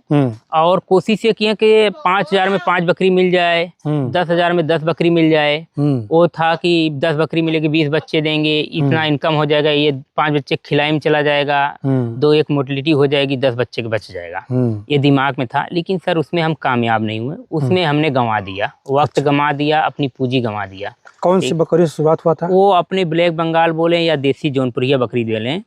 और कोशिश ये किए कि 5,000 में 5 बकरी मिल जाए, 10,000 में 10 बकरी मिल जाए। वो था कि 10 बकरी मिलेगी 20 बच्चे देंगे, इतना इनकम हो जाएगा, ये 5 बच्चे खिलाई में चला जाएगा, 2 एक मोटिलिटी हो जाएगी, 10 बच्चे के बच जाएगा, ये दिमाग में था। लेकिन सर उसमें हम कामयाब नहीं हुए, उसमें हमने गंवा दिया, वक्त गंवा दिया, अपनी पूंजी गंवा दिया। कौन सी बकरी से शुरुआत हुआ था? वो अपने ब्लैक बंगाल बोले या देसी जौनपुरिया बकरी बोले,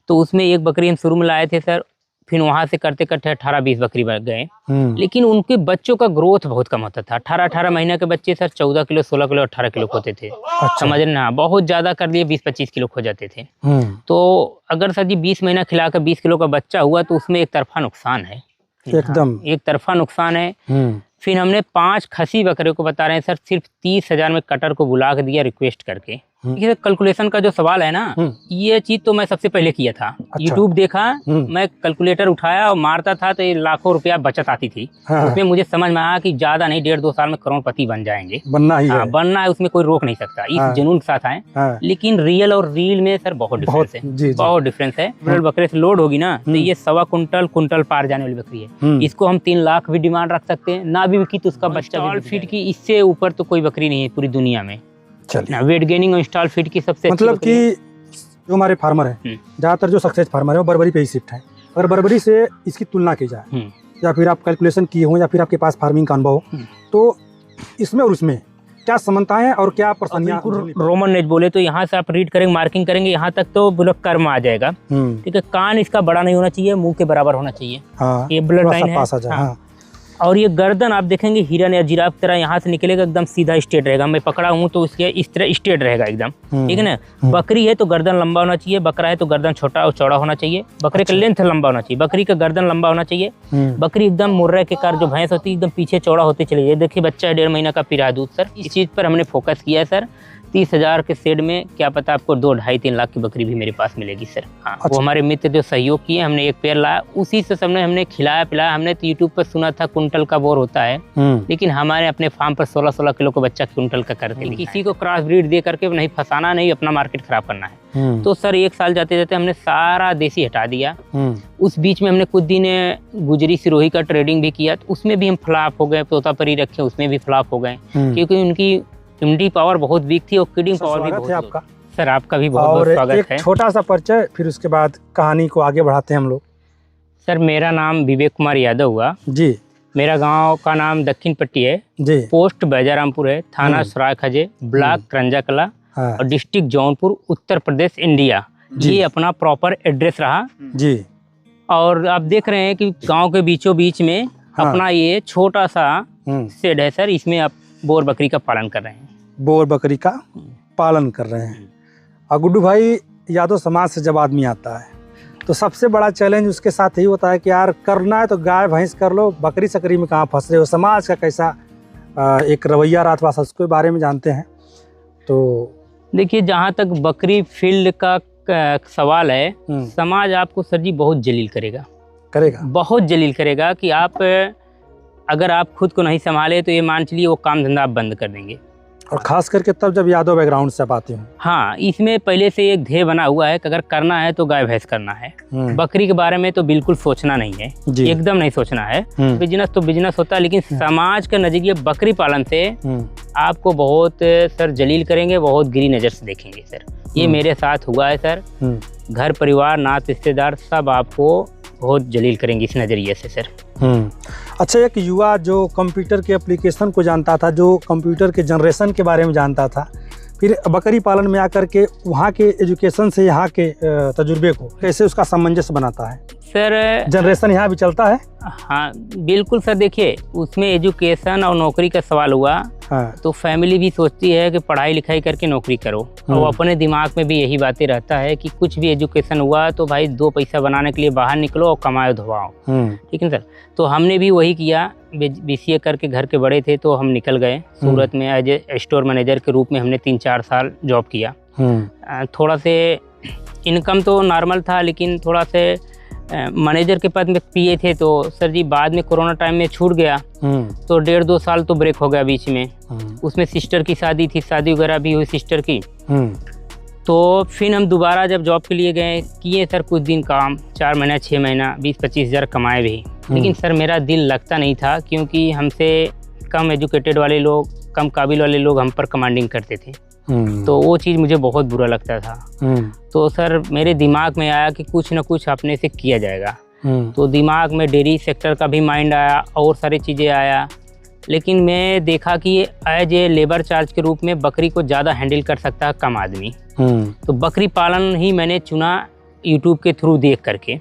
तो उसमें एक बकरी हम शुरू में लाए थे सर, फिर वहां से करते करते 18-20 बकरी बन गए। लेकिन उनके बच्चों का ग्रोथ बहुत कम होता था। 18-18 महीने के बच्चे सर 14 किलो, 16 किलो, 18 किलो होते थे। समझ रहे ना, बहुत ज्यादा कर दिए, 20-25 किलो हो जाते थे। तो अगर सर जी 20 महीना खिलाकर 20 किलो का बच्चा हुआ तो उसमें एक तरफा नुकसान है, एकदम एक तरफा नुकसान है। फिर हमने 5 खसी बकरे को बता रहे हैं सर, सिर्फ 30,000 में कटर को बुला के दिया रिक्वेस्ट करके। ये कैलकुलेशन का जो सवाल है ना, ये चीज तो मैं सबसे पहले किया था। यूट्यूब देखा, मैं कैलकुलेटर उठाया और मारता था तो ये लाखों रुपया बचत आती थी। उसमें मुझे समझ में आया कि ज्यादा नहीं, 1.5-2 साल में करोड़पति बन जाएंगे, बनना ही है, बनना है, उसमें कोई रोक नहीं सकता, इस जुनून के साथ आए। लेकिन रियल और रील में सर बहुत डिफरेंस है, बहुत डिफरेंस है। बकरे से लोड होगी ना तो ये 1.25 कुंटल पार जाने वाली बकरी है। इसको हम 3 लाख भी डिमांड रख सकते हैं, ना भी बिकी तो उसका बच्चा फीट की, इससे ऊपर तो कोई बकरी नहीं है पूरी दुनिया में। वेट गेनिंग और इंस्टॉल फीड की सबसे मतलब कि जो हमारे फार्मर है, ज्यादातर जो सक्सेस फार्मर है वो बर्बरी पे ही शिफ्ट है। अगर बर्बरी से इसकी तुलना की जाए या फिर आप कैलकुलेशन किए हो या फिर आपके पास फार्मिंग का अनुभव हो, तो इसमें और उसमें क्या समानताएं हैं और क्या परेशानियां? रोमन नेज बोले तो यहाँ से आप रीड करेंगे, मार्किंग करेंगे, यहाँ तक तो ब्लॉक कर्म आ जाएगा। ठीक है, कान इसका बड़ा नहीं होना चाहिए, मुंह के बराबर होना चाहिए। ये ब्लड लाइन है। और ये गर्दन आप देखेंगे हिरन या जिराफ की तरह यहाँ से निकलेगा, एकदम सीधा स्ट्रेट रहेगा। मैं पकड़ा हूँ तो इसके इस तरह स्ट्रेट रहेगा एकदम, ठीक है ना। बकरी है तो गर्दन लंबा होना चाहिए, बकरा है तो गर्दन छोटा और चौड़ा होना चाहिए। बकरे का लेंथ लंबा होना चाहिए, बकरी का गर्दन लंबा होना चाहिए। बकरी एकदम मुर्रे के कार जो भैंस होती है एकदम पीछे चौड़ा होते चले जाए। देखिए बच्चा है 1.5 महीना का पिरा दूध सर, इस चीज पर हमने फोकस किया है सर। 30,000 के सेड में क्या पता आपको 2-2.5-3 लाख की बकरी भी मेरे पास मिलेगी सर। हाँ, वो हमारे मित्र जो सहयोग किए, हमने एक पेड़ लाया, उसी से सबने हमने खिलाया पिलाया। हमने तो यूट्यूब पर सुना था कुंटल का बोर होता है, लेकिन हमारे अपने फार्म पर 16-16 किलो का बच्चा कुंटल का करके किसी को क्रॉस ब्रीड दे करके नहीं फंसाना, नहीं अपना मार्केट खराब करना है। तो सर 1 साल जाते जाते हमने सारा देसी हटा दिया। उस बीच में हमने कुछ दिन गुजरी सिरोही का ट्रेडिंग भी किया, तो उसमें भी हम फ्लॉप हो गए। तोतापरी रखे, उसमें भी फ्लॉप हो गए, क्योंकि उनकी इम्यूनिटी पावर बहुत वीक थी और किडिंग पावर भी बहुत। आपका सर आपका भी बहुत बहुत स्वागत है। छोटा सा परिचय, फिर उसके बाद कहानी को आगे बढ़ाते हैं हम लोग। सर मेरा नाम विवेक कुमार यादव हुआ जी। मेरा गांव का नाम दक्षिण पट्टी है जी, पोस्ट बैजारामपुर है, थाना सराय खजे, ब्लॉक करंजा कला और डिस्ट्रिक्ट जौनपुर, उत्तर प्रदेश, इंडिया। ये अपना प्रॉपर एड्रेस रहा जी। और आप देख रहे हैं कि गाँव के बीचों बीच में अपना ये छोटा सा शेड है सर, इसमें आप बोर बकरी का पालन कर रहे हैं। बोर बकरी का पालन कर रहे हैं। और गुड्डू भाई, यादव समाज से जब आदमी आता है तो सबसे बड़ा चैलेंज उसके साथ ही होता है कि यार करना है तो गाय भैंस कर लो, बकरी सकरी में कहाँ फंस रहे हो। समाज का कैसा एक रवैया रहा था, उसके बारे में जानते हैं। तो देखिए, जहाँ तक बकरी फील्ड का सवाल है, समाज आपको सर जी बहुत जलील करेगा, बहुत जलील करेगा कि आप अगर आप खुद को नहीं संभाले तो ये मान चलिए वो काम धंधा आप बंद कर देंगे। और खास करके तब जब यादव बैकग्राउंड से आती हूँ। हाँ, इसमें पहले से एक ध्येय बना हुआ है कि अगर करना है तो गाय भैंस करना है। बकरी के बारे में तो बिल्कुल सोचना नहीं है, एकदम नहीं सोचना है। बिजनेस तो बिजनेस होता है, लेकिन समाज का नजरिए बकरी पालन से आपको बहुत सर जलील करेंगे, बहुत गिरी नजर से देखेंगे सर। ये मेरे साथ हुआ है सर। घर परिवार नात रिश्तेदार सब आपको बहुत जलील करेंगे इस नज़रिए से सर। अच्छा, एक युवा जो कंप्यूटर के एप्लीकेशन को जानता था, जो कंप्यूटर के जनरेशन के बारे में जानता था, फिर बकरी पालन में आकर के वहाँ के एजुकेशन से यहाँ के तजुर्बे को कैसे उसका सामंजस्य बनाता है सर? जनरेशन यहाँ भी चलता है। हाँ बिल्कुल सर। देखिए, उसमें एजुकेशन और नौकरी का सवाल हुआ। हाँ। तो फैमिली भी सोचती है कि पढ़ाई लिखाई करके नौकरी करो, और अपने दिमाग में भी यही बातें रहता है कि कुछ भी एजुकेशन हुआ तो भाई 2 पैसा बनाने के लिए बाहर निकलो और कमाओ धोवाओ। ठीक है सर। तो हमने भी वही किया। BCA करके घर के बड़े थे तो हम निकल गए सूरत में एज ए स्टोर मैनेजर के रूप में। हमने 3-4 साल जॉब किया। थोड़ा से इनकम तो नॉर्मल था, लेकिन थोड़ा से मैनेजर के पद में पिए थे। तो सर जी बाद में कोरोना टाइम में छूट गया, तो 1.5-2 साल तो ब्रेक हो गया बीच में। उसमें सिस्टर की शादी थी, शादी वगैरह भी हुई सिस्टर की। तो फिर हम दोबारा जब जॉब के लिए गए, किए सर कुछ दिन काम, 4 महीना 6 महीना 20-25 हज़ार कमाए भी, लेकिन सर मेरा दिल लगता नहीं था, क्योंकि हमसे कम एजुकेटेड वाले लोग, कम काबिल वाले लोग हम पर कमांडिंग करते थे। तो वो चीज़ मुझे बहुत बुरा लगता था। तो सर मेरे दिमाग में आया कि कुछ ना कुछ अपने से किया जाएगा। तो दिमाग में डेयरी सेक्टर का भी माइंड आया और सारी चीज़ें आया, लेकिन मैं देखा कि एज ए लेबर चार्ज के रूप में बकरी को ज़्यादा हैंडल कर सकता है कम आदमी। तो बकरी पालन ही मैंने चुना यूट्यूब के थ्रू देख करके।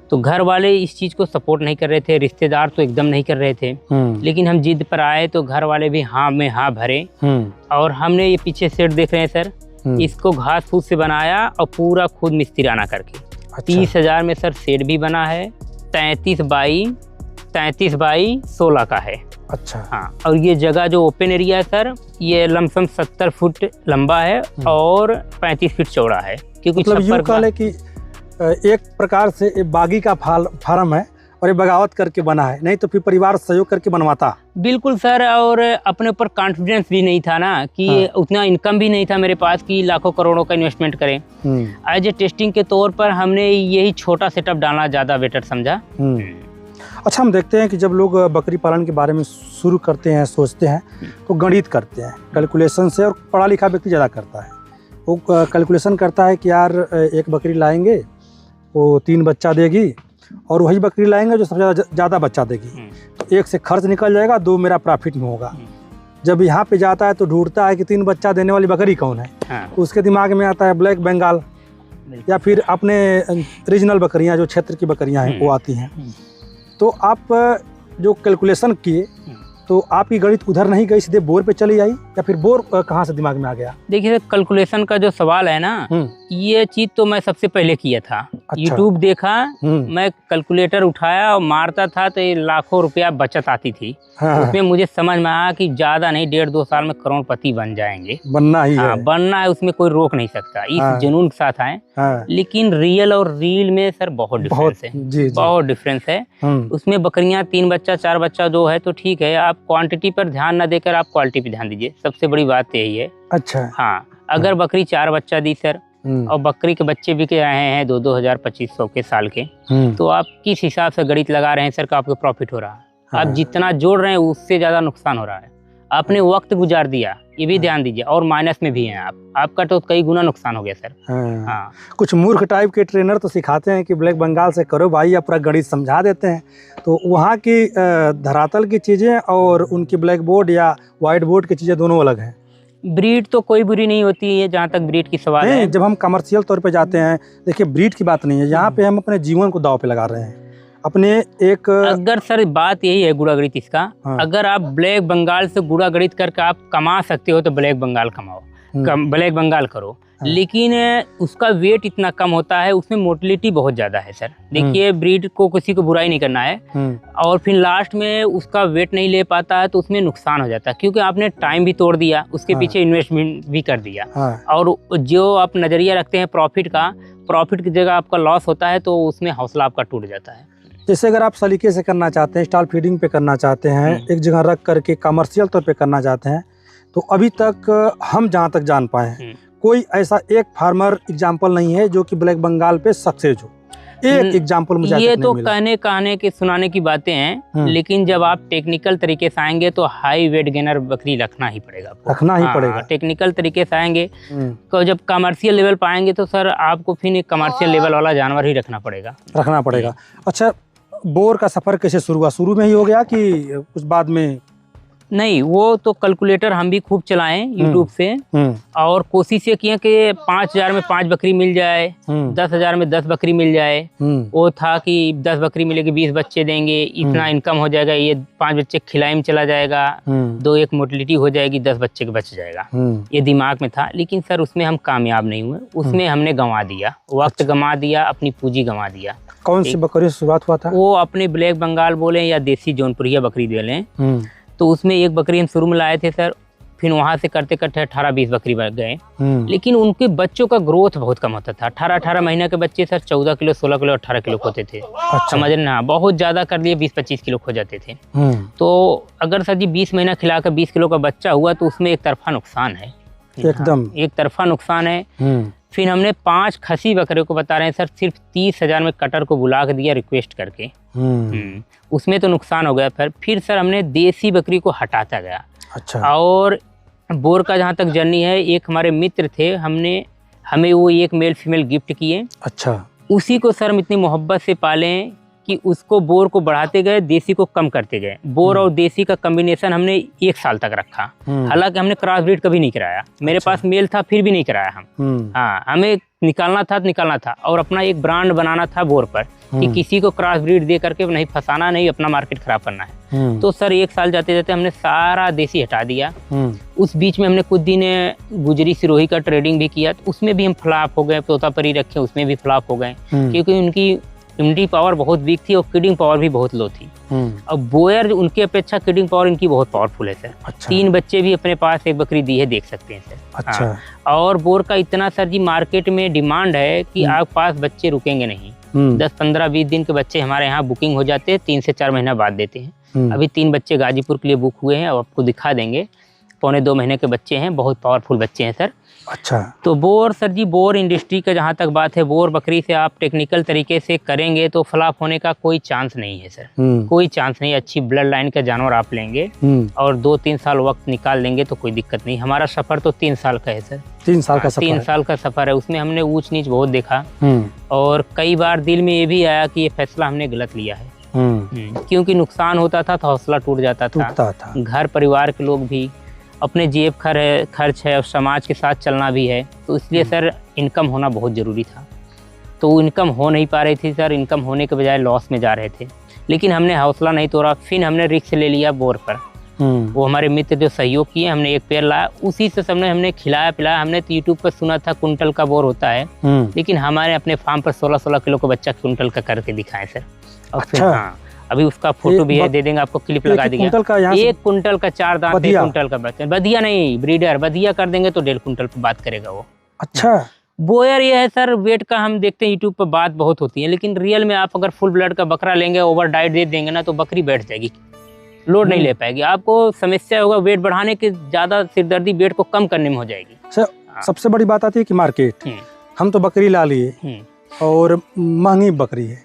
तो घर वाले इस चीज़ को सपोर्ट नहीं कर रहे थे, रिश्तेदार तो एकदम नहीं कर रहे थे, लेकिन हम जिद पर आए तो घर वाले भी हाँ में हाँ भरे। और हमने ये पीछे सेट देख रहे हैं सर, इसको घास फूस से बनाया और पूरा खुद मिस्त्रियाना करके। 30,000 में सर सेट भी बना है, 33 बाई 16 का है। अच्छा। हाँ, और ये जगह जो ओपन एरिया है सर, ये लमसम 70 फुट लंबा है और 35 फीट चौड़ा है। क्योंकि मतलब कि एक प्रकार से एक बागी का फार्म है और ये बगावत करके बना है, नहीं तो फिर परिवार सहयोग करके बनवाता। बिल्कुल सर, और अपने ऊपर कॉन्फिडेंस भी नहीं था ना कि उतना इनकम भी नहीं था मेरे पास कि लाखों करोड़ों का इन्वेस्टमेंट करें। एज ए टेस्टिंग के तौर पर हमने यही छोटा सेटअप डालना ज़्यादा बेटर समझा। अच्छा, हम देखते हैं कि जब लोग बकरी पालन के बारे में शुरू करते हैं, सोचते हैं, तो गणित करते हैं कैलकुलेशन से, और पढ़ा लिखा व्यक्ति ज़्यादा करता है। वो कैलकुलेशन करता है कि यार एक बकरी लाएंगे वो 3 बच्चा देगी, और वही बकरी लाएंगे जो सबसे ज़्यादा बच्चा देगी। तो 1 से खर्च निकल जाएगा, 2 मेरा प्रॉफिट में होगा। जब यहाँ पे जाता है तो ढूंढता है कि 3 बच्चा देने वाली बकरी कौन है। तो उसके दिमाग में आता है ब्लैक बंगाल, या फिर अपने रीजनल बकरियाँ जो क्षेत्र की बकरियाँ हैं वो आती हैं। तो आप जो कैलकुलेशन किए, तो आपकी गणित उधर नहीं गई, सीधे बोर पे चली आई, या फिर बोर कहाँ से दिमाग में आ गया? देखिए, कैलकुलेशन का जो सवाल है ना, ये चीज तो मैं सबसे पहले किया था। अच्छा। यूट्यूब देखा, मैं कैलकुलेटर उठाया और मारता था तो ये लाखों रुपया बचत आती थी। हाँ। उसमें मुझे समझ में आया कि ज्यादा नहीं, 1.5-2 साल में करोड़पति बन जाएंगे। बनना ही है। बनना है, उसमें कोई रोक नहीं सकता। इस जुनून के साथ आए। लेकिन रियल और रील में सर बहुत डिफरेंस है। बहुत डिफरेंस है। उसमें बकरियां 3 बच्चा 4 बच्चा जो है तो ठीक है, आप क्वांटिटी पर ध्यान न देकर आप क्वालिटी पे ध्यान दीजिए, सबसे बड़ी बात यही है। अच्छा। हाँ, अगर बकरी 4 बच्चा दी सर, और बकरी के बच्चे बिक रहे हैं 2-2 हज़ार 2500 के साल के, तो आप किस हिसाब से गणित लगा रहे हैं सर का आपको प्रॉफिट हो रहा है? आप जितना जोड़ रहे हैं उससे ज्यादा नुकसान हो रहा है। आपने वक्त गुजार दिया, ये भी ध्यान दीजिए, और माइनस में भी हैं आपका तो कई गुना नुकसान हो गया सर। हाँ। कुछ मूर्ख टाइप के ट्रेनर तो सिखाते हैं कि ब्लैक बंगाल से करो भाई, या पूरा गणित समझा देते हैं। तो वहाँ की धरातल की चीज़ें और उनकी ब्लैक बोर्ड या वाइट बोर्ड की चीज़ें दोनों अलग हैं। ब्रीड तो कोई बुरी नहीं होती है, जहाँ तक ब्रीड की सवाल है। जब हम कमर्शियल तौर पे जाते हैं, देखिए ब्रीड की बात नहीं है, यहाँ पे हम अपने जीवन को दांव पे लगा रहे हैं अपने एक। अगर सर बात यही है गुड़ा गणित इसका, हाँ। अगर आप ब्लैक बंगाल से गुड़ा गणित करके आप कमा सकते हो तो ब्लैक बंगाल कमाओ, ब्लैक बंगाल करो। हाँ। लेकिन उसका वेट इतना कम होता है, उसमें मोटिलिटी बहुत ज्यादा है सर। देखिए, ब्रीड को किसी को बुराई नहीं करना है, और फिर लास्ट में उसका वेट नहीं ले पाता है तो उसमें नुकसान हो जाता है, क्योंकि आपने टाइम भी तोड़ दिया, उसके पीछे इन्वेस्टमेंट भी कर दिया। और जो आप नजरिया रखते हैं प्रॉफिट का, प्रॉफिट की जगह आपका लॉस होता है, तो उसमें हौसला आपका टूट जाता है। जैसे अगर आप सलीके से करना चाहते हैं, स्टॉल फीडिंग पे करना चाहते हैं, एक जगह रख करके कमर्शियल तौर पे करना चाहते हैं, तो अभी तक हम जहाँ तक जान पाए हैं, कोई ऐसा एक फार्मर एग्जाम्पल नहीं है जो कि ब्लैक बंगाल पे सक्सेस हो। एक एग्जाम्पल मुझे ये तो कहने के सुनाने की बातें हैं, लेकिन जब आप टेक्निकल तरीके से आएंगे तो हाई वेट गेनर बकरी रखना ही पड़ेगा, रखना ही पड़ेगा। टेक्निकल तरीके से आएंगे तो जब कमर्शियल लेवल पर आएंगे तो सर आपको फिर एक कमर्शियल लेवल वाला जानवर ही रखना पड़ेगा। अच्छा, बोर का सफर कैसे शुरू हुआ? शुरू में ही हो गया कि कुछ बाद में? नहीं, वो तो कैलकुलेटर हम भी खूब चलाएं यूट्यूब से, और कोशिश ये किए कि 5,000 में 5 बकरी मिल जाए, 10,000 में 10 बकरी मिल जाए। वो था कि 10 बकरी मिलेगी 20 बच्चे देंगे, इतना इनकम हो जाएगा, ये 5 बच्चे खिलाई में चला जाएगा, 2-1 मोटिलिटी हो जाएगी, 10 बच्चे के बच जाएगा, ये दिमाग में था। लेकिन सर उसमें हम कामयाब नहीं हुए, उसमें हमने गंवा दिया, वक्त गंवा दिया, अपनी पूंजी गंवा दिया। कौन सी बकरी से शुरुआत हुआ था? वो अपने ब्लैक बंगाल बोले या देसी जौनपुरिया बकरी बोले, तो उसमें एक बकरी हम शुरू में लाए थे सर, फिर वहां से करते करते 18-20 बकरी बढ़ गए। लेकिन उनके बच्चों का ग्रोथ बहुत कम होता था। 18-18 महीने के बच्चे सर 14 किलो, 16 किलो, 18 किलो होते थे। अच्छा। समझ रहे ना, बहुत ज्यादा कर लिए 20-25 किलो हो जाते थे। तो अगर सर जी 20 महीना खिलाकर 20 किलो का बच्चा हुआ तो उसमें एक तरफा नुकसान है। एकदम एक तरफा नुकसान है। फिर हमने 5 खसी बकरे को बता रहे हैं सर, सिर्फ 30,000 में कटर को बुला के दिया रिक्वेस्ट करके। उसमें तो नुकसान हो गया। फिर सर हमने देसी बकरी को हटाता गया। अच्छा। और बोर का जहाँ तक जर्नी है, एक हमारे मित्र थे, हमें वो एक मेल फीमेल गिफ्ट किए। अच्छा। उसी को सर हम इतनी मोहब्बत से पालें कि उसको बोर को बढ़ाते गए, देसी को कम करते गए। बोर और देसी का कॉम्बिनेशन हमने 1 साल तक रखा। हालांकि हमने क्रॉस ब्रीड कभी नहीं कराया। मेरे पास मेल था फिर भी नहीं कराया हम। हाँ, हमें निकालना था और अपना एक ब्रांड बनाना था बोर पर कि किसी को क्रॉस ब्रीड दे करके नहीं फंसाना, नहीं अपना मार्केट खराब करना है। तो सर 1 साल जाते जाते हमने सारा देसी हटा दिया। उस बीच में हमने कुछ दिन गुजरी सिरोही का ट्रेडिंग भी किया, तो उसमें भी हम फ्लॉप हो गए। तोतापरी रखे, उसमें भी फ्लॉप हो गए क्योंकि उनकी इम्यूनिटी पावर बहुत वीक थी और किडिंग पावर भी बहुत लो थी। अब बोयर उनकी अपेक्षा किडिंग पावर इनकी बहुत पावरफुल है सर। अच्छा। 3 बच्चे भी अपने पास एक बकरी दी है, देख सकते हैं सर। अच्छा। हाँ। और बोर का इतना सर जी मार्केट में डिमांड है कि आपके पास बच्चे रुकेंगे नहीं। 10, 15, 20 दिन के बच्चे हमारे यहाँ बुकिंग हो जाते हैं, 3 से 4 महीना बाद देते हैं। अभी 3 बच्चे गाजीपुर के लिए बुक हुए हैं और आपको दिखा देंगे। 1.25 महीने के बच्चे हैं, बहुत पावरफुल बच्चे हैं सर। अच्छा। तो बोर सर जी, बोर इंडस्ट्री का जहाँ तक बात है, बोर बकरी से आप टेक्निकल तरीके से करेंगे तो फ्लॉप होने का कोई चांस नहीं है सर। कोई चांस नहीं। अच्छी ब्लड लाइन का जानवर आप लेंगे और 2-3 साल वक्त निकाल देंगे तो कोई दिक्कत नहीं। हमारा सफर तो 3 साल का है सर। 3 साल का सफर? 3 साल का सफर है। उसमें हमने ऊंच नीच बहुत देखा और कई बार दिल में ये भी आया कि ये फैसला हमने गलत लिया है। क्योंकि नुकसान होता था तो हौसला टूट जाता था। घर परिवार के लोग भी, अपने जेब खर्च है और समाज के साथ चलना भी है, तो इसलिए सर इनकम होना बहुत ज़रूरी था। तो इनकम हो नहीं पा रही थी सर। इनकम होने के बजाय लॉस में जा रहे थे, लेकिन हमने हौसला नहीं तोड़ा। फिर हमने रिस्क ले लिया बोर पर। वो हमारे मित्र जो सहयोग किए, हमने एक पेड़ लाया, उसी से सबने हमने खिलाया पिलाया। हमने तो यूट्यूब पर सुना था कुंटल का बोर होता है, लेकिन हमारे अपने फार्म पर 16-16 किलो का बच्चा कुंटल का करके दिखाए सर। और अच्छा। हाँ, अभी उसका फोटो भी है, दे देंगे आपको, क्लिप लगा देंगे। 1 कुंटल का 4 दांत, 1 कुंटल का बच्चा। बधिया नहीं, ब्रीडर। बधिया कर देंगे तो 1.5 कुंटल पर बात करेगा वो। अच्छा। बोयर ये है सर, वेट का हम देखते हैं यूट्यूब पर बात बहुत होती है, लेकिन रियल में आप अगर फुल ब्लड का बकरा लेंगे, ओवर डाइट दे देंगे ना, तो बकरी बैठ जाएगी, लोड नहीं ले पाएगी। आपको समस्या होगा वेट बढ़ाने की, ज्यादा सिरदर्दी वेट को कम करने में हो जाएगी सर। सबसे बड़ी बात आती है कि मार्केट, हम तो बकरी ला लिए और महंगी बकरी है,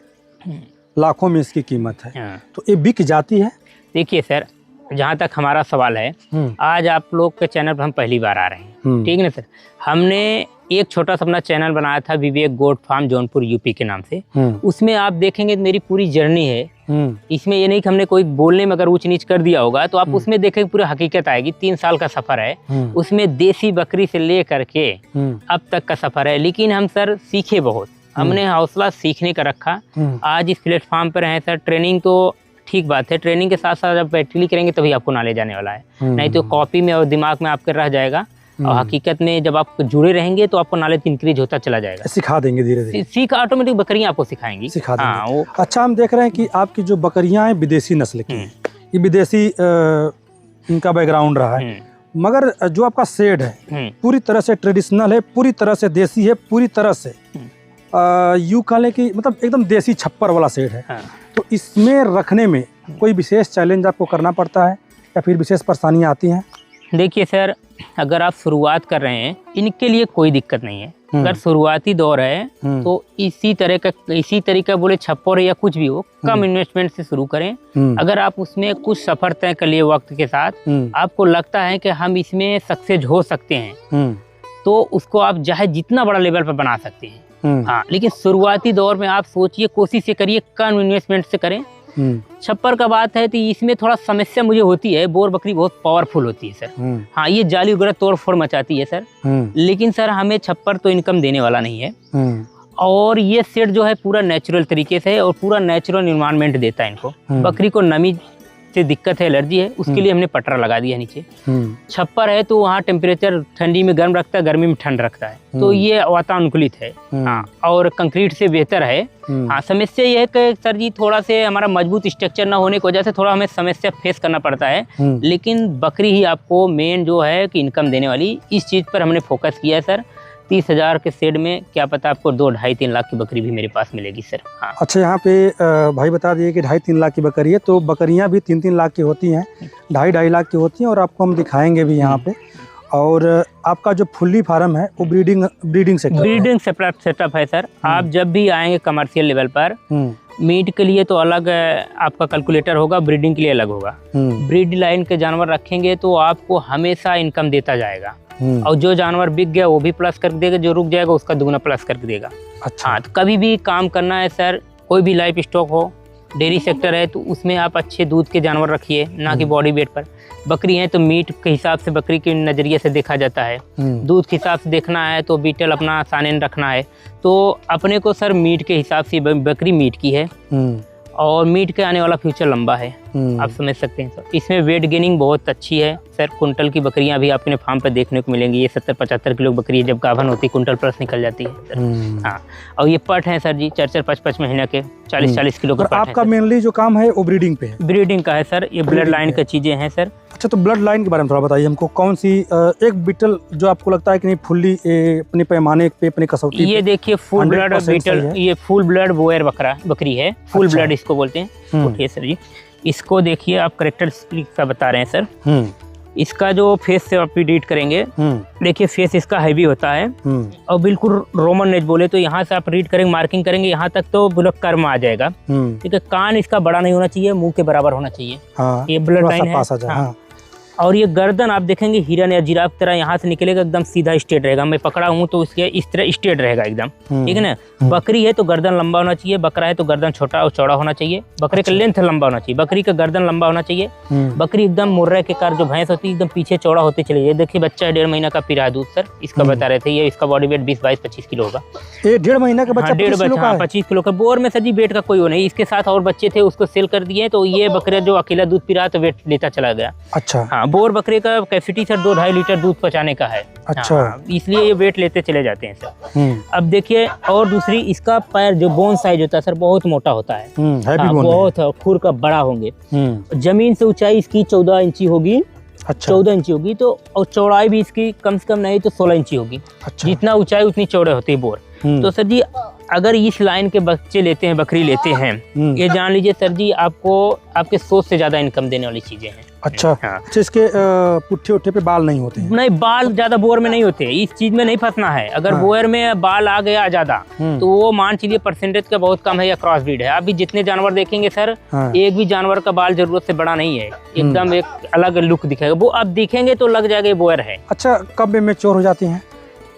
लाखों में इसकी कीमत है, तो ये बिक जाती है? देखिए सर, जहाँ तक हमारा सवाल है, आज आप लोग के चैनल पर हम पहली बार आ रहे हैं, ठीक है ना सर। हमने एक छोटा सा अपना चैनल बनाया था, विवेक गोट फार्म जौनपुर यूपी के नाम से। उसमें आप देखेंगे मेरी पूरी जर्नी है। इसमें ये नहीं कि हमने कोई बोलने में अगर ऊंच नीच कर दिया होगा, तो आप उसमें देखेंगे पूरी हकीकत आएगी। 3 साल का सफर है, उसमें देसी बकरी से ले करके अब तक का सफर है। लेकिन हम सर सीखे बहुत, हमने हौसला सीखने का रखा। आज इस प्लेटफॉर्म पर हैं सर। ट्रेनिंग तो ठीक बात है, ट्रेनिंग के साथ साथ जब प्रैक्टिकली करेंगे तभी आपको नॉलेज आने वाला है, नहीं तो कॉपी में और दिमाग में आपके रह जाएगा। और हकीकत में जब आप जुड़े रहेंगे तो आपको नॉलेज इंक्रीज होता चला जाएगा। सिखा देंगे धीरे धीरे, सीख ऑटोमेटिक बकरियां आपको सिखाएंगी, सिखा देंगे। वो अच्छा, हम देख रहे हैं कि आपकी जो बकरियां हैं विदेशी नस्ल की, ये विदेशी इनका बैकग्राउंड रहा है, मगर जो आपका शेड है पूरी तरह से ट्रेडिशनल है, पूरी तरह से देसी है, पूरी तरह से यूँ कह लें कि मतलब एकदम देसी छप्पर वाला शेड है। तो इसमें रखने में कोई विशेष चैलेंज आपको करना पड़ता है या फिर विशेष परेशानियाँ आती हैं? देखिए सर, अगर आप शुरुआत कर रहे हैं, इनके लिए कोई दिक्कत नहीं है। अगर शुरुआती दौर है तो इसी तरह का बोले छप्पर या कुछ भी हो, कम इन्वेस्टमेंट से शुरू करें। अगर आप उसमें कुछ सफर तय कर लिए वक्त के साथ, आपको लगता है कि हम इसमें सक्सेस हो सकते हैं, तो उसको आप चाहे जितना बड़ा लेवल पर बना सकते हैं। हाँ, लेकिन शुरुआती दौर में आप सोचिए, कोशिश करिए कम इन्वेस्टमेंट से करें। छप्पर का बात है तो इसमें थोड़ा समस्या मुझे होती है। बोर बकरी बहुत पावरफुल होती है सर। हाँ, ये जाली वगैरह तोड़ फोड़ मचाती है सर, लेकिन सर हमें छप्पर तो इनकम देने वाला नहीं है। और ये सेट जो है पूरा नेचुरल तरीके से है और पूरा नेचुरल एनवायरनमेंट देता है इनको। बकरी को नमी से दिक्कत है, एलर्जी है, उसके लिए हमने पटरा लगा दिया नीचे। छप्पर है तो वहाँ टेम्परेचर ठंडी में गर्म रखता है, गर्मी में ठंड रखता है, तो ये वातानुकूलित है। हाँ, और कंक्रीट से बेहतर है। हाँ, समस्या ये है कि सर जी थोड़ा से हमारा मजबूत स्ट्रक्चर ना होने की वजह से थोड़ा हमें समस्या फेस करना पड़ता है, लेकिन बकरी ही आपको मेन जो है कि इनकम देने वाली, इस चीज़ पर हमने फोकस किया है सर। 30,000 के शेड में क्या पता आपको 2-2.5-3 लाख की बकरी भी मेरे पास मिलेगी सर। हाँ। अच्छा, यहाँ पे भाई बता दिए कि 2.5-3 लाख की बकरी है, तो बकरियाँ भी 3-3 लाख की होती हैं, 2.5-2.5 लाख की होती हैं, और आपको हम दिखाएंगे भी यहाँ पे। और आपका जो फुल्ली फार्म है वो ब्रीडिंग सेटअप है सर। आप जब भी आएंगे कमर्शियल लेवल पर, मीट के लिए तो अलग आपका कैलकुलेटर होगा, ब्रीडिंग के लिए अलग होगा। ब्रीड लाइन के जानवर रखेंगे तो आपको हमेशा इनकम देता जाएगा, और जो जानवर बिक गया वो भी प्लस कर देगा, जो रुक जाएगा उसका दुगना प्लस करके देगा। अच्छा। हाँ, तो कभी भी काम करना है सर, कोई भी लाइफ स्टॉक हो, डेयरी सेक्टर है तो उसमें आप अच्छे दूध के जानवर रखिए, ना कि बॉडी वेट पर। बकरी है तो मीट के हिसाब से बकरी के नज़रिए से देखा जाता है, दूध के हिसाब से देखना है तो बीटल अपना सानेन रखना है। तो अपने को सर मीट के हिसाब से बकरी मीट की है, और मीट के आने वाला फ्यूचर लंबा है, आप समझ सकते हैं सर। इसमें वेट गेनिंग बहुत अच्छी है सर। कुंटल की बकरियां भी आपने फार्म पर देखने को मिलेंगी। ये 70-75 किलो बकरी है, जब गाभन होती है कुंटल प्लस निकल जाती है सर। हाँ, और ये पट है सर जी 4-5 महीने के 40-40 किलो का पट है। आपका मेनली जो काम है वो ब्रीडिंग पे है? ब्रीडिंग का है सर, ये ब्लड लाइन की चीजें हैं सर। अच्छा, तो ब्लड लाइन के बारे में थोड़ा बताइए हमको। कौन सी एक बीटल जो आपको लगता है कि नहीं फुल्ली अपने पैमाने पे, अपने कसौटी? ये देखिए फुल ब्लड बीटल, ये फुल ब्लड बोयर बकरी है, फुल ब्लड इसको बोलते हैं। उठिए सर जी, इसको देखिए आप कैरेक्टरिस्टिक का बता रहे हैं सर। इसका जो फेस से आप रीड करेंगे, देखिए फेस इसका हैवी होता है, और बिल्कुल रोमन नेज बोले तो यहाँ से आप रीड करेंगे, मार्किंग करेंगे, यहाँ तक तो ब्लड कर्म आ जाएगा। ठीक है, कान इसका बड़ा नहीं होना चाहिए, मुंह के बराबर होना चाहिए। ये ब्लड लाइन है। और ये गर्दन आप देखेंगे हिरन या जिराफ की तरह यहाँ से निकलेगा, एकदम सीधा स्ट्रेट रहेगा। मैं पकड़ा हूँ तो इसके इस तरह स्ट्रेट रहेगा एकदम, ठीक है ना। बकरी है तो गर्दन लंबा होना चाहिए, बकरा है तो गर्दन छोटा और चौड़ा होना चाहिए। बकरे का लेंथ लंबा होना चाहिए, बकरी का गर्दन लंबा होना चाहिए। बकरी एकदम मुर्रे के कार जो भैंस होती है एकदम पीछे चौड़ा होते चले जाए। देखिए बच्चा है 1.5 महीना का, पी रहा है दूध सर, इसका बता रहे थे। ये इसका बॉडी वेट 20-22-25 किलो होगा। 1.5 महीना का बच्चा? 25 किलो का। बोर में सर जी वेट का कोई वो नहीं। इसके साथ और बच्चे थे, उसको सेल कर दिए, तो ये बकरा जो अकेला दूध पी रहा तो वेट लेता चला गया। अच्छा। हाँ, बोर बकरे का कैपेसिटी सर 2-2.5 लीटर दूध पचाने का है। अच्छा। हाँ, इसलिए ये वेट लेते चले जाते हैं सर। अब देखिए, और दूसरी इसका पैर जो बोन साइज होता है सर बहुत मोटा होता है। बहुत खुर का बड़ा होंगे। जमीन से ऊंचाई इसकी 14 इंची होगी। अच्छा। 14 इंची होगी तो, और चौड़ाई भी इसकी कम से कम नहीं तो 16 इंची होगी। अच्छा। जितना ऊंचाई उतनी चौड़े होते हैं बोर। तो सर जी अगर इस लाइन के बच्चे लेते हैं, बकरी लेते हैं, ये जान लीजिए सर जी आपको आपके सोच से ज्यादा इनकम देने वाली चीजें हैं। अच्छा। हाँ। इसके पुट्ठे उट्ठे पे बाल नहीं होते हैं? नहीं, बाल ज्यादा बोर में नहीं होते। इस चीज में नहीं फंसना है। अगर बोयर में बाल आ गया ज्यादा तो वो मान चलिए परसेंटेज का बहुत कम है या क्रॉस ब्रीड है। अभी जितने जानवर देखेंगे सर, एक भी जानवर का बाल जरूरत से बड़ा नहीं है, एकदम एक अलग लुक दिखेगा। वो अब दिखेंगे तो लग जाएगा बोयर है। अच्छा, कब में मैच्योर हो जाती है?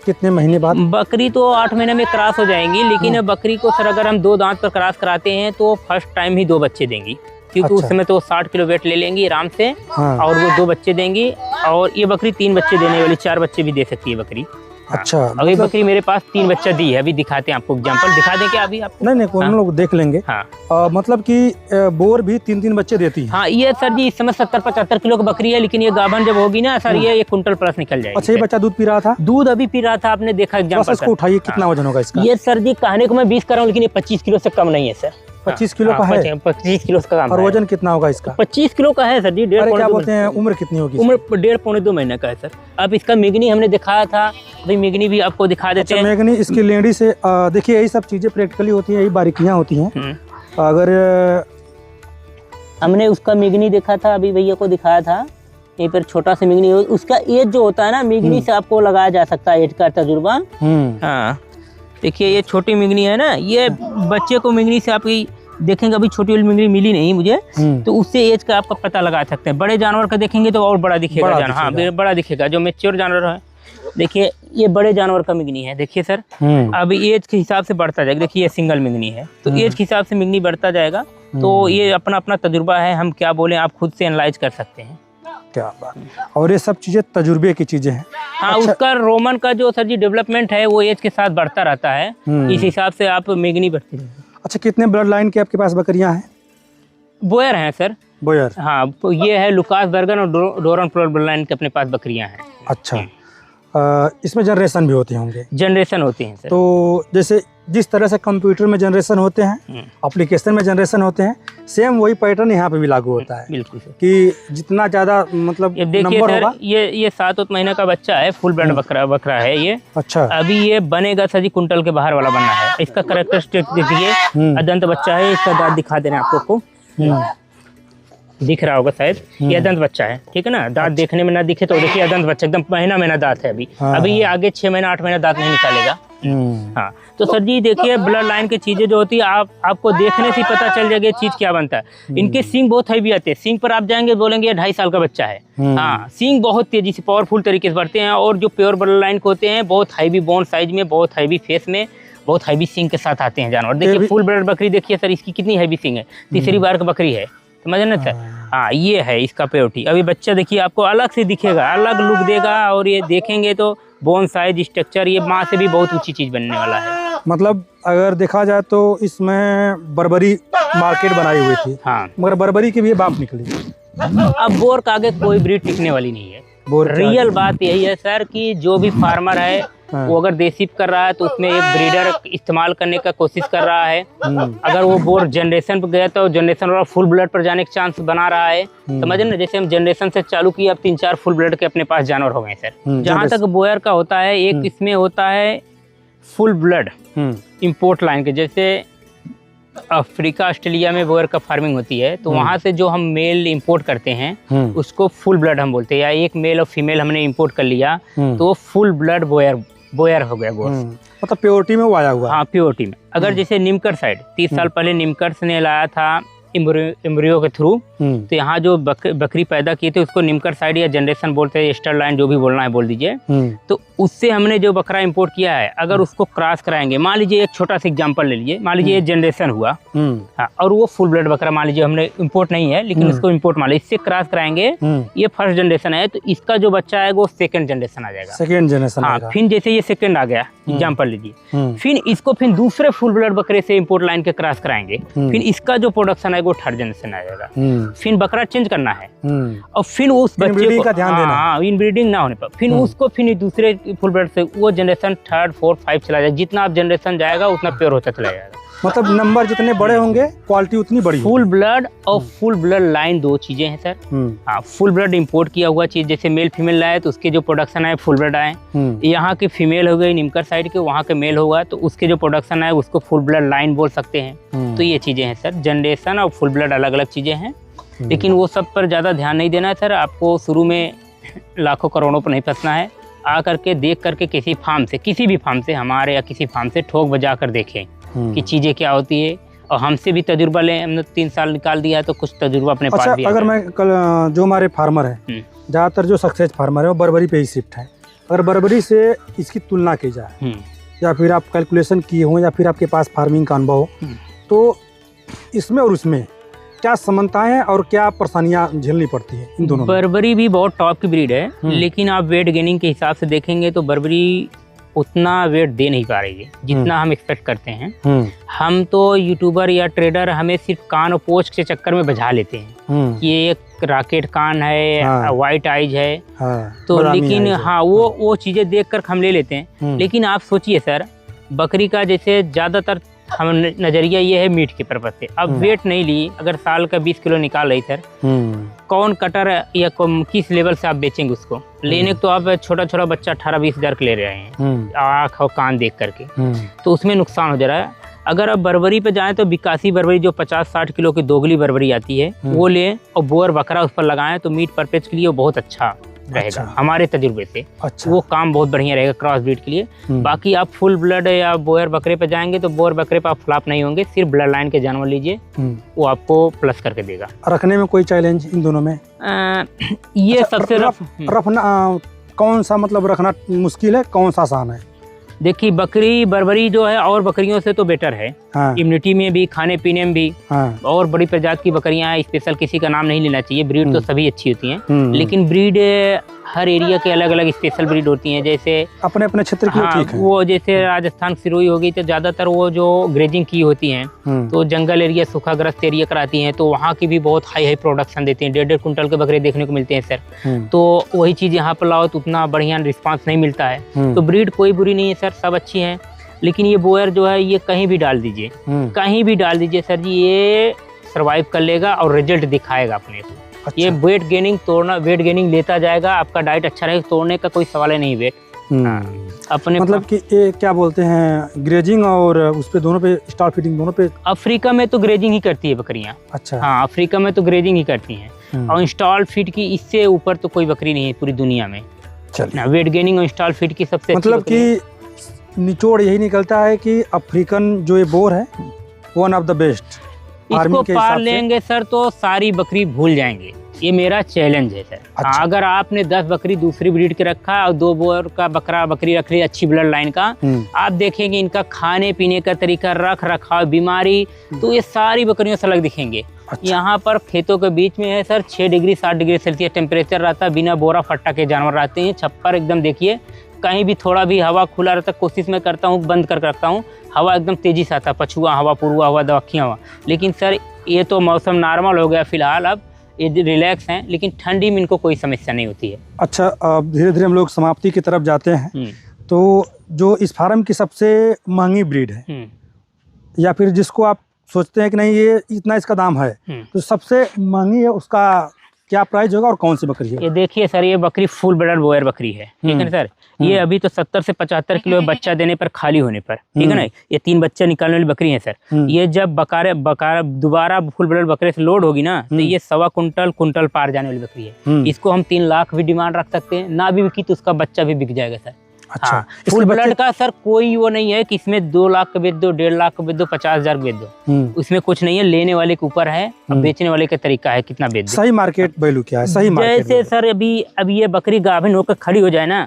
कितने महीने बाद? बकरी तो 8 महीने में क्रॉस हो जाएंगी, लेकिन बकरी को सर अगर हम 2 दांत पर क्रॉस कराते हैं तो फर्स्ट टाइम ही 2 बच्चे देंगी, क्योंकि उस समय तो 60 किलो वेट ले लेंगी आराम से। और वो 2 बच्चे देंगी, और ये बकरी 3 बच्चे देने वाली, 4 बच्चे भी दे सकती है बकरी। अच्छा। अब ये बकरी मेरे पास 3 बच्चा दी है, अभी दिखाते हैं आपको। एग्जांपल दिखा दें क्या अभी आपको? नहीं, हम लोग देख लेंगे। हाँ। मतलब कि बोर भी 3 बच्चे देती है? हाँ, ये सर जी इस समय 70-75 किलो की बकरी है, लेकिन ये गाभन जब होगी ना सर, ये 1 कुंटल प्लस निकल जाएगी। अच्छा, ये बच्चा दूध पी रहा था? दूध अभी पी रहा था, आपने देखा एग्जाम्पल। इसको उठाइए, कितना वजन होगा इसका? ये सर जी कहने को मैं 20 कर रहा हूँ, लेकिन ये 25 किलो से कम नहीं है सर। 25 किलो का है? 25 किलो का। और वजन कितना होगा इसका? 25 किलो का है सर जी। क्या बोलते हैं, उम्र कितनी होगी? उम्र 1.5-2 महीने का है सर। अब इसका मिगनी हमने दिखाया था, अभी मिगनी भी आपको दिखा देते हैं। मिगनी इसकी लेंडी से देखिए, यही सब चीजें प्रैक्टिकली होती है, यही बारीकियां होती हैं। अगर हमने उसका मिगनी देखा था, अभी भैया को दिखाया था, यहीं पर छोटा सा मिगनी। उसका एज जो होता है ना, मिगनी से आपको लगाया जा सकता है एज का तजुर्बा। हाँ, देखिए ये छोटी मिगनी है ना, ये बच्चे को मिगनी से आपकी देखेंगे, अभी छोटी वाली मिगनी मिली नहीं मुझे, तो उससे एज का आपका पता लगा सकते हैं। बड़े जानवर का देखेंगे तो और बड़ा दिखेगा जानवर। हाँ, बड़ा दिखेगा जो मैच्योर जानवर है। देखिए ये बड़े जानवर का मिगनी है, देखिए सर। अब एज के हिसाब से बढ़ता जाएगा। देखिए ये सिंगल मिगनी है, तो एज के हिसाब से मिगनी बढ़ता जाएगा। तो ये अपना अपना तजुर्बा है, हम क्या बोले आप खुद से एनालाइज कर सकते हैं। क्या बात। और ये सब चीजें तजुर्बे की चीजें हैं। हाँ। अच्छा। उसका रोमन का जो सर जी डेवलपमेंट है वो एज के साथ बढ़ता रहता है, इस हिसाब से आप मिगनी बढ़ती है। अच्छा, कितने ब्लड लाइन के आपके पास बकरियां हैं? बोयर हैं सर। बोयर? हाँ, ये है लुकास बर्गन और डोरन ब्लड लाइन के अपने पास बकरियां हैं। अच्छा। इसमें जनरेशन भी होते होंगे? जनरेशन होती हैं सर। तो जैसे जिस तरह से कंप्यूटर में जनरेशन होते हैं, एप्लीकेशन में जनरेशन होते हैं, सेम वही पैटर्न यहाँ पे भी लागू होता है। बिल्कुल सर। कि जितना ज्यादा मतलब नंबर होगा। ये 7 महीने का बच्चा है, फुल ब्लड बकरा है ये। अच्छा। अभी ये बनेगा सर जी कुंटल के बाहर वाला बनना है। इसका कैरेक्टरिस्टिक देखिए, अदंत बच्चा है। इसका दांत दिखा दे रहे हैं आपको। दिख रहा होगा शायद, ये अदंत बच्चा है, ठीक है ना। दांत देखने में ना दिखे तो देखिए अदंत बच्चा एकदम महीना दांत है अभी। अभी ये आगे 6 महीना 8 महीना दांत नहीं निकालेगा। हाँ, तो सर जी देखिए ब्लड लाइन की चीजें जो होती है आपको देखने से पता चल जाएगा चीज क्या बनता है। इनके सींग बहुत हैवी आते हैं, सींग पर आप जाएंगे बोलेंगे ये 2.5 साल का बच्चा है। हाँ, सींग बहुत तेजी से पावरफुल तरीके से बढ़ते हैं, और जो प्योर ब्लड लाइन के होते हैं बहुत हैवी बोन साइज में, बहुत हैवी फेस में, बहुत हैवी सींग के साथ आते हैं जानवर। देखिए फुल ब्लड बकरी देखिए सर, इसकी कितनी हैवी सींग है, तीसरी बार की बकरी है, समझे ना सर। हाँ, ये है इसका प्योरिटी। अभी बच्चा देखिए आपको अलग से दिखेगा, अलग लुक देगा, और ये देखेंगे तो बोन साइज स्ट्रक्चर ये माँ से भी बहुत ऊंची चीज बनने वाला है। मतलब अगर देखा जाए तो इसमें बर्बरी मार्केट बनाई हुई थी। हाँ, मगर बर्बरी की भी बाप निकली। अब बोर का आगे कोई ब्रीड टिकने वाली नहीं है। रियल बात यही है सर कि जो भी फार्मर है वो अगर देसी कर रहा है तो उसमें एक ब्रीडर इस्तेमाल करने का कोशिश कर रहा है। अगर वो बोर जनरेशन पर गया तो जनरेशन वाला फुल ब्लड पर जाने का चांस बना रहा है। समझे ना, जैसे हम जनरेशन से चालू किए, अब 3-4 फुल ब्लड के अपने पास जानवर हो गए सर। जहाँ तक बोयर का होता है, एक इसमें होता है फुल ब्लड इम्पोर्ट लाइन के, जैसे अफ्रीका ऑस्ट्रेलिया में बोयर का फार्मिंग होती है, तो वहाँ से जो हम मेल इंपोर्ट करते हैं उसको फुल ब्लड हम बोलते हैं। या एक मेल और फीमेल हमने इंपोर्ट कर लिया तो वो फुल ब्लड बोयर हो गया गोश्त। मतलब प्योरिटी में वो आया हुआ। हाँ, प्योरिटी में। अगर जैसे निमकर साइड 30 साल पहले निमकर ने लाया था एम्ब्रियो के थ्रू, तो यहाँ जो बकरी पैदा किए थे उसको निमकर साइड या जनरेशन बोलते हैं, स्टर लाइन जो भी बोलना है बोल दीजिए। तो उससे हमने जो बकरा इंपोर्ट किया है, अगर उसको क्रॉस कराएंगे, मान लीजिए एक छोटा सा एग्जांपल ले लीजिए, मान लीजिए ये जनरेशन हुआ, हाँ, और वो फुल ब्लड बकरा मान लीजिए हमने इंपोर्ट नहीं है लेकिन उसको इंपोर्ट मान लीजिए, इससे क्रॉस कराएंगे, ये फर्स्ट जनरेशन है, तो इसका जो बच्चा है वो सेकंड जनरेशन आ जाएगा। Second generation. हाँ, फिर जैसे ये सेकंड आ गया एग्जांपल लीजिए, फिर इसको फिर दूसरे फुल ब्लड बकरे से इंपोर्ट लाइन के क्रॉस कराएंगे, फिर इसका जो प्रोडक्शन है वो थर्ड जनरेशन आ जाएगा। फिर बकरा चेंज करना है और फिर उस बच्चे को ध्यान देना, हाँ, इनब्रीडिंग ना होने पर फिर उसको फिर दूसरे फुल ब्लड से वो जनरेशन 3rd 4th 5 चला जाएगा। जितना आप जनरेशन जाएगा उतना प्योर होता चला जाएगा। मतलब नंबर जितने बड़े होंगे क्वालिटी उतनी बड़ी। फुल ब्लड और फुल ब्लड लाइन दो चीजें हैं सर। हाँ, फुल ब्लड इंपोर्ट किया हुआ चीज, जैसे मेल फीमेल लाए तो उसके जो प्रोडक्शन है फुल ब्लड आए। यहाँ के फीमेल हो गई निमकर साइड के, वहाँ के मेल होगा तो उसके जो प्रोडक्शन है उसको फुल ब्लड लाइन बोल सकते हैं। तो ये चीजें हैं सर, जनरेशन और फुल ब्लड अलग अलग चीजें हैं, लेकिन वो सब पर ज्यादा ध्यान नहीं देना है सर। आपको शुरू में लाखों करोड़ों पर नहीं फंसना है। आ करके देख करके किसी फार्म से, किसी भी फार्म से, हमारे या किसी फार्म से ठोक बजा कर देखें कि चीजें क्या होती है, और हमसे भी तजुर्बा लें। हमने 3 साल निकाल दिया है तो कुछ तजुर्बा अपने पास भी। अगर मैं कल जो हमारे फार्मर है, ज़्यादातर जो सक्सेस फार्मर है वो बर्बरी पे ही शिफ्ट है, अगर बर्बरी से इसकी तुलना की जाए या फिर आप कैलकुलेशन किए हों या फिर आपके पास फार्मिंग का अनुभव हो, तो इसमें और उसमें क्या समानताएं हैं और क्या परेशानियां झेलनी पड़ती है इन दोनों? बर्बरी भी बहुत टॉप की ब्रीड है, लेकिन आप वेट गेनिंग के हिसाब से देखेंगे तो बर्बरी उतना वेट दे नहीं पा रही है जितना हम एक्सपेक्ट करते हैं। हम तो यूट्यूबर या ट्रेडर हमें सिर्फ कान और पोच के चक्कर में बजा लेते हैं कि ये एक रॉकेट कान है, वाइट आइज है, तो लेकिन हाँ वो चीजें देखकर हम ले लेते हैं। लेकिन आप सोचिए सर, बकरी का जैसे ज्यादातर हम नजरिया ये है मीट के पर्पज से। अब वेट नहीं ली, अगर साल का 20 किलो निकाल रही सर, कौन कटर या किस लेवल से आप बेचेंगे उसको? लेने तो आप छोटा छोटा बच्चा 18-20 हज़ार ले रहे हैं आँख और कान देख करके, तो उसमें नुकसान हो जा रहा है। अगर आप बर्बरी पे जाएं तो बिकासी बर्बरी जो 50-60 किलो की दोगली बर्बरी आती है वो लें और बोर बकरा उस पर लगाएं तो मीट पर्पज के लिए वो बहुत अच्छा रहेगा। हमारे तजुर्बे से वो काम बहुत बढ़िया रहेगा क्रॉस ब्रीड के लिए। बाकी आप फुल ब्लड या बोयर बकरे पे जाएंगे तो बोयर बकरे पे आप फ्लॉप नहीं होंगे, सिर्फ ब्लड लाइन के जानवर लीजिए, वो आपको प्लस करके देगा। रखने में कोई चैलेंज इन दोनों में? ये सबसे रखना कौन सा मतलब रखना मुश्किल है, कौन सा आसान है? देखिए बर्बरी जो है और बकरियों से तो बेटर है, इम्यूनिटी में भी, खाने पीने में भी। और बड़ी प्रजाति की बकरियां हैं, स्पेशल किसी का नाम नहीं लेना चाहिए, ब्रीड तो सभी अच्छी होती हैं, लेकिन ब्रीड हर एरिया के अलग अलग स्पेशल ब्रीड होती हैं। जैसे अपने अपने क्षेत्र की ठीक है। वो जैसे राजस्थान सिरोही हो गई तो ज्यादातर वो जो ग्रेजिंग की होती हैं, तो जंगल एरिया, सूखाग्रस्त एरिया कराती हैं, तो वहाँ की भी बहुत हाई प्रोडक्शन देती हैं। 1.5 कुंटल के बकरे देखने को मिलते हैं सर। तो वही चीज यहाँ पर लाओ तो उतना बढ़िया रिस्पांस नहीं मिलता है। तो ब्रीड कोई बुरी नहीं है सर, सब अच्छी हैं। लेकिन ये बोयर जो है ये कहीं भी डाल दीजिए, कहीं भी डाल दीजिए सर जी, ये सर्वाइव कर लेगा और रिजल्ट दिखाएगा अपने को। ये वेट गेनिंग लेता जाएगा, आपका डाइट अच्छा रहेगा, तोड़ने का कोई सवाल ही नहीं वेट। अपने मतलब कि ये क्या बोलते हैं, ग्रेजिंग और उस पे दोनों पे स्टॉल फीडिंग दोनों पे? अफ्रीका में तो ग्रेजिंग ही करती है बकरियां। अच्छा। हाँ, अफ्रीका में तो ग्रेजिंग ही करती हैं। और इंस्टॉल फीड की इससे ऊपर तो कोई बकरी नहीं है पूरी दुनिया में। चलिए, वेट गेनिंग और इंस्टॉल फीड की सबसे मतलब कि निचोड़ यही निकलता है कि अफ्रीकन जो ये बोर है वन ऑफ द बेस्ट। इसको पाल लेंगे सर तो सारी बकरी भूल जाएंगे, ये मेरा चैलेंज है सर। अच्छा। अगर आपने 10 बकरी दूसरी ब्रीड के रखा और 2 बोर का बकरी रख ली अच्छी ब्लड लाइन का, आप देखेंगे इनका खाने पीने का तरीका, रख रखाव, बीमारी, तो ये सारी बकरियों से अलग दिखेंगे। अच्छा। यहाँ पर खेतों के बीच में है sir 6 degree 7 degree Celsius temperature रहता है, बिना बोरा फट्टा के जानवर रहते हैं। छप्पर एकदम देखिए, कहीं भी थोड़ा भी हवा खुला रहता, कोशिश मैं करता हूँ बंद कर रखता हूँ, हवा एकदम तेजी से आता, पछुआ हवा, पूर्वा हवा, दक्षिण हवा। लेकिन सर ये तो मौसम नॉर्मल हो गया फिलहाल, अब ये रिलैक्स हैं, लेकिन ठंडी में इनको कोई समस्या नहीं होती है। अच्छा, अब धीरे धीरे हम लोग समाप्ति की तरफ जाते हैं, तो जो इस फार्म की सबसे महंगी ब्रीड है या फिर जिसको आप सोचते हैं कि नहीं ये इतना इसका दाम है, तो सबसे महंगी है उसका क्या प्राइस होगा और कौन सी बकरी है? ये देखिए सर, ये बकरी फुल ब्लड बोयर बकरी है, ठीक है ना सर। ये अभी तो 70 से 75 किलो बच्चा देने पर, खाली होने पर, ठीक है ना। ये 3 बच्चा निकालने वाली बकरी है सर। ये जब बकारा दोबारा फुल ब्लड बकरे से लोड होगी ना, तो ये 1.25 कुंटल पार जाने वाली बकरी है। इसको हम 3 लाख भी डिमांड रख सकते हैं, ना भी बिकी तो उसका बच्चा भी बिक जाएगा सर। अच्छा। हाँ, फुल ब्लड का सर कोई वो नहीं है कि इसमें 2 लाख का बेच दो, 1.5 लाख का बेच दो, 50,000 बेच दो, उसमें कुछ नहीं है। लेने वाले के ऊपर है, अब बेचने वाले का तरीका है कितना बेच दो। सही मार्केट वैल्यू क्या है? सही मार्केट जैसे सर अभी ये बकरी गाभिन होकर खड़ी हो जाए ना,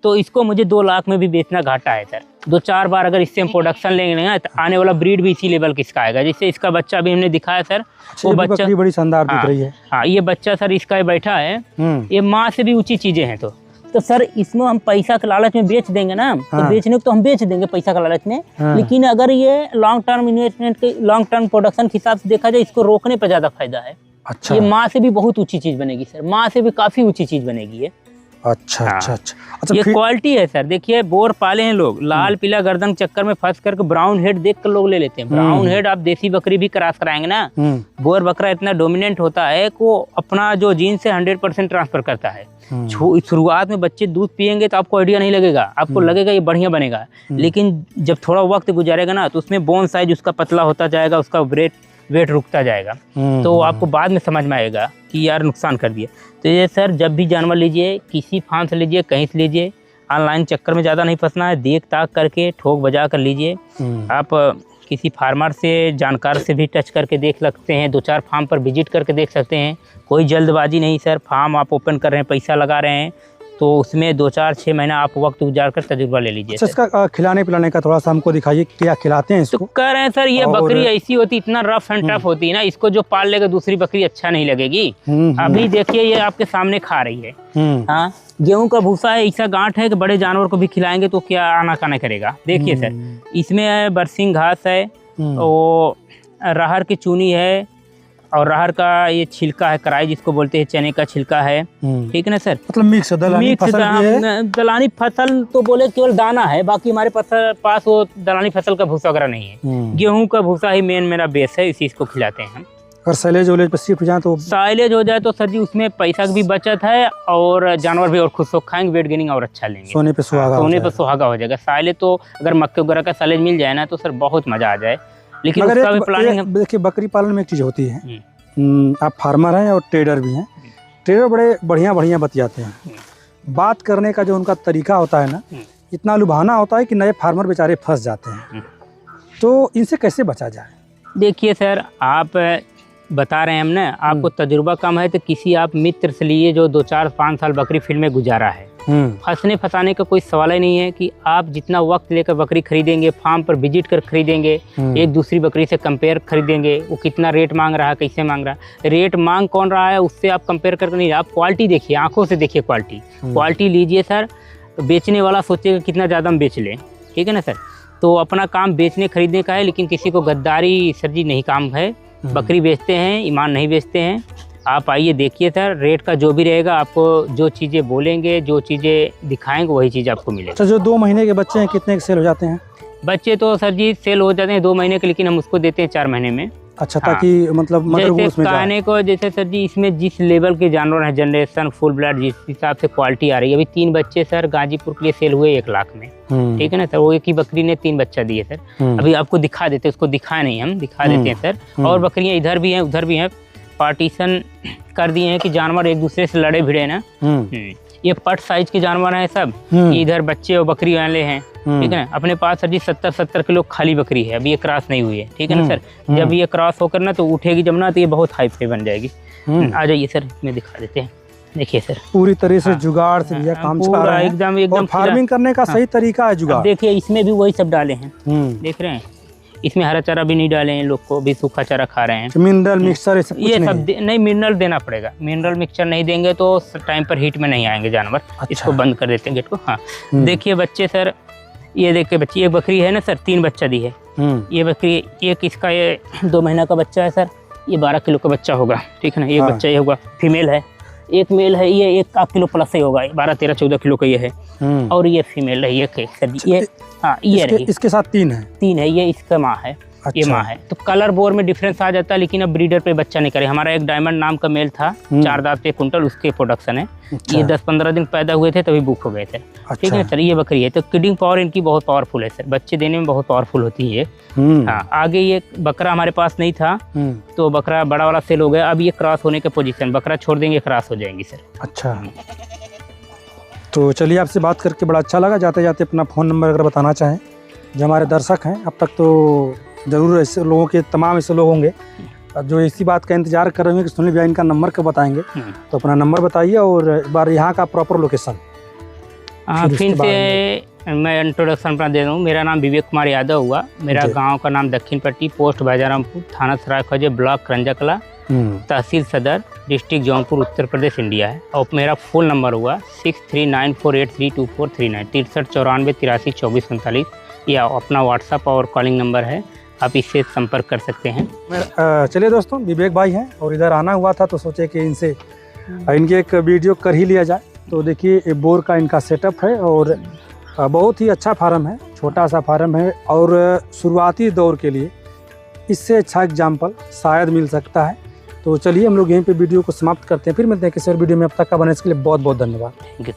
तो इसको मुझे 2 लाख में भी बेचना घाटा है सर। 2-4 बार अगर इससे हम प्रोडक्शन लेंगे ना, तो आने वाला ब्रीड भी इसी लेवल किसका आएगा। जैसे इसका बच्चा भी हमने दिखाया सर, वो बच्चा बड़ी शानदार दिख रही है। हाँ, ये बच्चा सर इसका बैठा है, ये माँ से भी ऊंची चीजें हैं। तो सर इसमें हम पैसा के लालच में बेच देंगे ना, तो बेचने को तो हम बेच देंगे पैसा के लालच में, लेकिन अगर ये लॉन्ग टर्म इन्वेस्टमेंट के, लॉन्ग टर्म प्रोडक्शन के हिसाब से देखा जाए, इसको रोकने पर ज्यादा फायदा है। अच्छा। ये माँ से भी बहुत ऊंची चीज बनेगी सर, माँ से भी काफी ऊंची चीज बनेगी ये। अच्छा। अच्छा। अच्छा, ये क्वालिटी है सर। देखिए बोर पाले हैं लोग, लाल पीला गर्दन चक्कर में फंस करके ब्राउन हेड देख कर लोग ले लेते हैं। ब्राउन हेड आप देसी बकरी भी क्रॉस कराएंगे ना, बोर बकरा इतना डोमिनेंट होता है कि वो अपना जो जीन से 100% ट्रांसफर करता है। शुरुआत में बच्चे दूध पियेंगे तो आपको आइडिया नहीं लगेगा, आपको लगेगा ये बढ़िया बनेगा, लेकिन जब थोड़ा वक्त गुजारेगा ना, तो उसमें बोन साइज उसका पतला होता जाएगा, उसका वेट रुकता जाएगा, तो आपको बाद में समझ में आएगा कि यार नुकसान कर दिया। तो ये सर जब भी जानवर लीजिए, किसी फार्म से लीजिए, कहीं से लीजिए, ऑनलाइन चक्कर में ज़्यादा नहीं फंसना है, देख ताक करके ठोक बजा कर लीजिए। आप किसी फार्मर से, जानकार से भी टच करके देख सकते हैं, 2-4 फार्म पर विजिट करके देख सकते हैं। कोई जल्दबाजी नहीं सर, फार्म आप ओपन कर रहे हैं, पैसा लगा रहे हैं, तो उसमें 2-4-6 महीना आप वक्त गुजार कर तजुर्बा ले लीजिए। अच्छा, इसका खिलाने पिलाने का थोड़ा सा हमको दिखाइए, क्या खिलाते हैं इसको? तो कह रहे हैं सर, ये बकरी ऐसी होती, इतना रफ एंड टफ होती है ना, इसको जो पाल लेगा दूसरी बकरी अच्छा नहीं लगेगी। अभी देखिए ये आपके सामने खा रही है। हाँ, गेहूं का भूसा है, ऐसा गांठ है कि बड़े जानवर को भी खिलाएंगे तो क्या आना करेगा। देखिए सर, इसमें बरसिंग घास है, वो रहर की चूनी है, और रहर का ये छिलका है, कराई जिसको बोलते हैं, चने का छिलका है, ठीक है ना सर। मतलब मिक्स दलानी फसल तो बोले केवल दाना है, बाकी हमारे पास वो दलानी फसल का भूसा वगैरह नहीं है। गेहूं का भूसा ही मेन मेरा बेस है, इसी को खिलाते हैं हम। अगर साइलेज वोलेज पर शिफ्ट हो जाए तो? साइलेज हो जाए तो सर जी उसमें पैसा की भी बचत है, और जानवर भी और खुश हो खाएंगे, वेट गेनिंग और अच्छा लेंगे, सोने पे सुहागा हो जाएगा। साइलेज तो अगर मक्के वगैरह का साइलेज मिल जाए ना, तो सर बहुत मजा आ जाए। लेकिन उसका भी प्लानिंग है। देखिए बकरी पालन में एक चीज होती है, आप फार्मर हैं और ट्रेडर भी हैं, ट्रेडर बड़े बढ़िया बतियाते हैं, बात करने का जो उनका तरीका होता है ना, इतना लुभाना होता है कि नए फार्मर बेचारे फंस जाते हैं। तो इनसे कैसे बचा जाए? देखिए सर, आप बता रहे हैं हम ना, आपको तजुर्बा कम है, तो किसी आप मित्र से लिए जो 2-4-5 साल बकरी फील्ड में गुजारा है। फंसने फंसाने का कोई सवाल ही नहीं है कि आप जितना वक्त लेकर बकरी खरीदेंगे, फार्म पर विजिट कर खरीदेंगे, एक दूसरी बकरी से कंपेयर खरीदेंगे, वो कितना रेट मांग रहा है, कैसे मांग रहा है, रेट मांग कौन रहा है, उससे आप कंपेयर करके नहीं, आप क्वालिटी देखिए, आंखों से देखिए क्वालिटी लीजिए सर। बेचने वाला सोचेगा कितना ज़्यादा हम बेच लें, ठीक है ना सर। तो अपना काम बेचने खरीदने का है, लेकिन किसी को गद्दारी सर जी नहीं काम है। बकरी बेचते हैं, ईमान नहीं बेचते हैं। आप आइए देखिए सर, रेट का जो भी रहेगा, आपको जो चीज़ें बोलेंगे, जो चीज़ें दिखाएंगे, वही चीज़ आपको मिलेगी। अच्छा, जो 2 महीने के बच्चे हैं कितने के सेल हो जाते हैं? बच्चे तो सर जी सेल हो जाते हैं 2 महीने के, लेकिन हम उसको देते हैं 4 महीने में। अच्छा, ताकि मतलब मदर वो उसमें खाने को, जैसे सर जी इसमें जिस लेवल के जानवर हैं, जनरेशन फुल ब्लड, जिस हिसाब से क्वालिटी आ रही है। अभी 3 बच्चे सर गाजीपुर के लिए सेल हुए 1 लाख में, ठीक है ना सर। वो एक ही बकरी ने 3 बच्चा दिए सर। अभी आपको दिखा देते, उसको दिखाए नहीं, हम दिखा देते हैं सर। और बकरियां इधर भी हैं उधर भी हैं, पार्टीशन कर दिए हैं कि जानवर एक दूसरे से लड़े भिड़े ना। ये पट साइज के जानवर हैं सब, इधर बच्चे और बकरी वाले हैं, ठीक है ना। अपने पास सर जी 70 किलो खाली बकरी है, अभी ये क्रॉस नहीं हुई है, ठीक है ना सर। जब ये क्रॉस होकर ना तो उठेगी जब ना, तो ये बहुत हाई पे बन जाएगी। आ जाइए सर, इसमें दिखा देते हैं। देखिए सर पूरी तरह से जुगाड़ से भैया काम चला रहा है, एकदम फार्मिंग करने का सही तरीका है जुगाड़। देखिए इसमें भी वही सब डाले हैं, देख रहे हैं। इसमें हरा चारा भी नहीं डाले हैं, लोग को भी सूखा चारा खा रहे हैं। मिनरल मिक्सचर ये सब नहीं, मिनरल देना पड़ेगा। मिनरल मिक्सचर नहीं देंगे तो टाइम पर हीट में नहीं आएंगे जानवर। अच्छा। इसको बंद कर देते हैं गेट को। हाँ देखिए बच्चे सर, ये देखिए बच्ची, एक बकरी है ना सर, 3 बच्चा दी है। ये बकरी, एक इसका ये 2 महीना का बच्चा है सर, ये 12 किलो का बच्चा होगा, ठीक है ना। एक बच्चा ये होगा, फीमेल है। एक मेल है, ये 1 किलो प्लस ही होगा, 12, 13, 14 किलो का ये है। और ये फीमेल है, ये हाँ ये इसके साथ 3 है, ये इसका माँ है। अच्छा। ये माँ है। तो कलर बोर में डिफरेंस आ जाता है, लेकिन अब ब्रीडर पे बच्चा नहीं करे। हमारा एक डायमंड नाम का मेल था, 4 दांत पे कुंटल, उसके प्रोडक्शन है। अच्छा। ये 10-15 दिन पैदा हुए थे तभी बुक हो गए थे। अच्छा। ठीक है सर। ये बकरी है तो किडिंग पावर इनकी बहुत पावरफुल है सर, बच्चे देने में बहुत पावरफुल होती है। हाँ आगे ये बकरा हमारे पास नहीं था, तो बकरा बड़ा वाला सेल हो गया। अब ये क्रॉस होने के पोजीशन, बकरा छोड़ देंगे क्रॉस हो जाएंगी सर। अच्छा, तो चलिए आपसे बात करके बड़ा अच्छा लगा। जाते जाते अपना फ़ोन नंबर अगर बताना चाहें, जो हमारे दर्शक हैं, अब तक तो ज़रूर ऐसे लोगों के, तमाम ऐसे लोग होंगे जो इसी बात का इंतजार कर रहे होंगे कि सुनील भैया इनका नंबर कब बताएंगे। तो अपना नंबर बताइए और एक बार यहाँ का प्रॉपर लोकेशन। फिर से मैं इंट्रोडक्शन अपना दे दूँ। मेरा नाम विवेक कुमार यादव हुआ। मेरा गांव का नाम दक्षिण पट्टी, पोस्ट बाजारामपुर, थाना सरायखोजे, ब्लॉक करंजाकला, तहसील सदर, डिस्ट्रिक्ट जौनपुर, उत्तर प्रदेश, इंडिया है। और मेरा फ़ोन नंबर हुआ 6394832439, 6394832439। या अपना व्हाट्सअप और कॉलिंग नंबर है, आप इससे संपर्क कर सकते हैं। चलिए दोस्तों, विवेक भाई हैं और इधर आना हुआ था तो सोचे कि इनसे इनकी एक वीडियो कर ही लिया जाए। तो देखिए बोर का इनका सेटअप है और बहुत ही अच्छा फार्म है, छोटा सा फार्म है और शुरुआती दौर के लिए इससे अच्छा एग्जाम्पल शायद मिल सकता है। तो चलिए हम लोग यहीं पे वीडियो को समाप्त करते हैं, फिर मिलते हैं किसी और वीडियो में। अब तक का बने इसके लिए बहुत बहुत धन्यवाद।